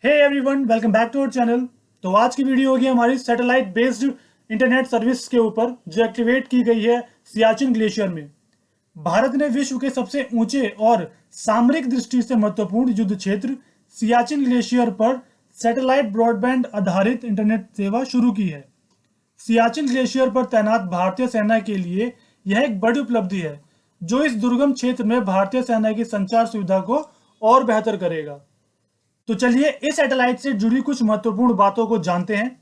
Hey everyone, welcome back to our channel. तो आज की वीडियो होगी हमारी सैटेलाइट बेस्ड इंटरनेट सर्विस के ऊपर जो एक्टिवेट की गई है सियाचिन ग्लेशियर में। भारत ने विश्व के सबसे ऊंचे और सामरिक दृष्टि से महत्वपूर्ण युद्ध क्षेत्र सियाचिन ग्लेशियर पर सैटेलाइट ब्रॉडबैंड आधारित इंटरनेट सेवा शुरू की है। सियाचिन ग्लेशियर पर तैनात भारतीय सेना के लिए यह एक बड़ी उपलब्धि है जो इस दुर्गम क्षेत्र में भारतीय सेना की संचार सुविधा को और बेहतर करेगा। तो चलिए इस सैटेलाइट से जुड़ी कुछ महत्वपूर्ण बातों को जानते हैं।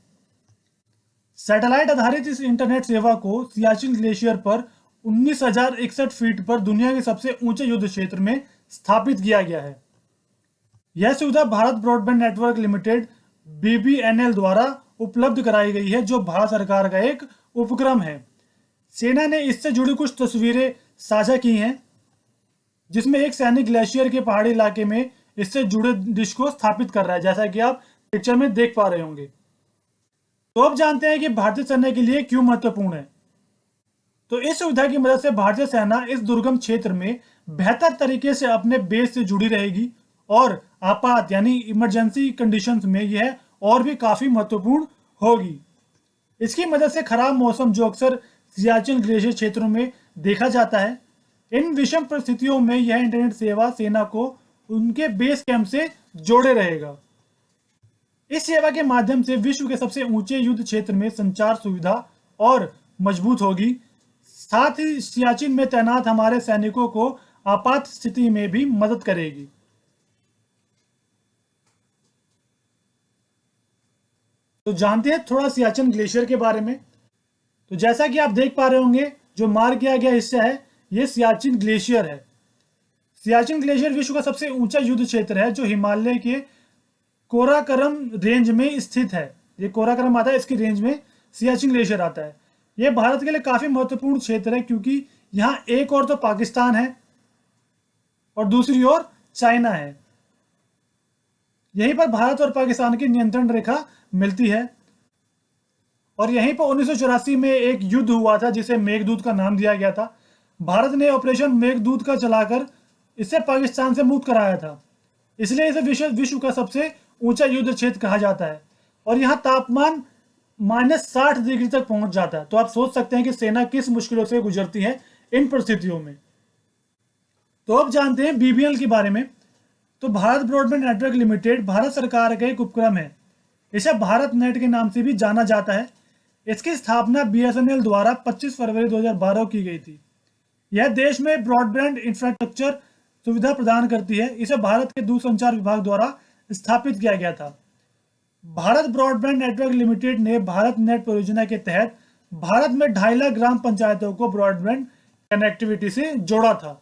सैटेलाइट आधारित इस इंटरनेट सेवा को सियाचिन ग्लेशियर पर 19,061 फीट पर दुनिया के सबसे ऊंचे युद्ध क्षेत्र में स्थापित किया गया है। यह सुविधा Bharat broadband network limited BBNL द्वारा उपलब्ध कराई गई है जो भारत सरकार का एक उपक्रम है। सेना ने इससे जुड़ी कुछ तस्वीरें साझा की हैं जिसमें एक सैनिक ग्लेशियर के पहाड़ी इलाके में इससे जुड़े डिश को स्थापित कर रहा है, जैसा कि आप पिक्चर में देख पा रहे होंगे। तो अब जानते हैं कि भारतीय सेना के लिए क्यों महत्वपूर्ण है। तो इस सुविधा की मदद से भारतीय सेना इस दुर्गम क्षेत्र में बेहतर तरीके से अपने बेस से जुड़ी रहेगी और आपात यानी इमरजेंसी कंडीशंस में यह और भी काफी महत्वपूर्ण होगी। इसकी मदद से खराब मौसम जो अक्सर सियाचिन ग्लेशियर क्षेत्रों में देखा जाता है, इन विषम परिस्थितियों में यह इंटरनेट सेवा सेना को उनके बेस कैंप से जोड़े रहेगा। इस सेवा के माध्यम से विश्व के सबसे ऊंचे युद्ध क्षेत्र में संचार सुविधा और मजबूत होगी। साथ ही सियाचिन में तैनात हमारे सैनिकों को आपात स्थिति में भी मदद करेगी। तो जानते हैं थोड़ा सियाचिन ग्लेशियर के बारे में। तो जैसा कि आप देख पा रहे होंगे, जो मार्क किया गया हिस्सा है यह सियाचिन ग्लेशियर है। सियाचिन ग्लेशियर विश्व का सबसे ऊंचा युद्ध क्षेत्र है जो हिमालय के कोराकरम रेंज में स्थित है। ये कोराकरम आता है, इसकी रेंज में सियाचिन ग्लेशियर आता है। यह भारत के लिए काफी महत्वपूर्ण क्षेत्र है क्योंकि यहाँ एक और तो पाकिस्तान है और दूसरी ओर चाइना है। यहीं पर भारत और पाकिस्तान की नियंत्रण रेखा मिलती है और यहीं पर 1984 में एक युद्ध हुआ था जिसे मेघदूत का नाम दिया गया था। भारत ने ऑपरेशन मेघदूत का चलाकर इसे पाकिस्तान से मुक्त कराया था, इसलिए इसे विश्व का सबसे ऊंचा युद्ध क्षेत्र कहा जाता है और यहाँ तापमान -60 डिग्री तक पहुंच जाता है। तो आप सोच सकते हैं कि सेना किस मुश्किलों से गुजरती है इन परिस्थितियों में। तो अब जानते हैं BBNL के बारे में। तो Bharat broadband network limited Bharat सरकार का एक उपक्रम है। इसे भारत नेट के नाम से भी जाना जाता है। इसकी स्थापना BSNL द्वारा 25 फरवरी 2012 की गई थी। यह देश में ब्रॉडबैंड इंफ्रास्ट्रक्चर सुविधा प्रदान करती है। इसे भारत के दूरसंचार विभाग द्वारा स्थापित किया गया था। भारत ब्रॉडबैंड नेटवर्क लिमिटेड ने भारत नेट परियोजना के तहत भारत में 2.5 लाख ग्राम पंचायतों को ब्रॉडबैंड कनेक्टिविटी से जोड़ा था।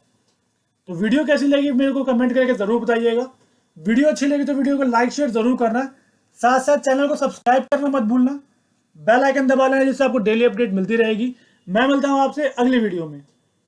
तो वीडियो कैसी लगी मेरे को कमेंट करके जरूर बताइएगा। वीडियो अच्छी लगी तो वीडियो को लाइक शेयर जरूर करना, साथ साथ चैनल को सब्सक्राइब करना मत भूलना, बेल आइकन दबा लेना जिससे आपको डेली अपडेट मिलती रहेगी। मैं मिलता हूं आपसे अगली वीडियो में।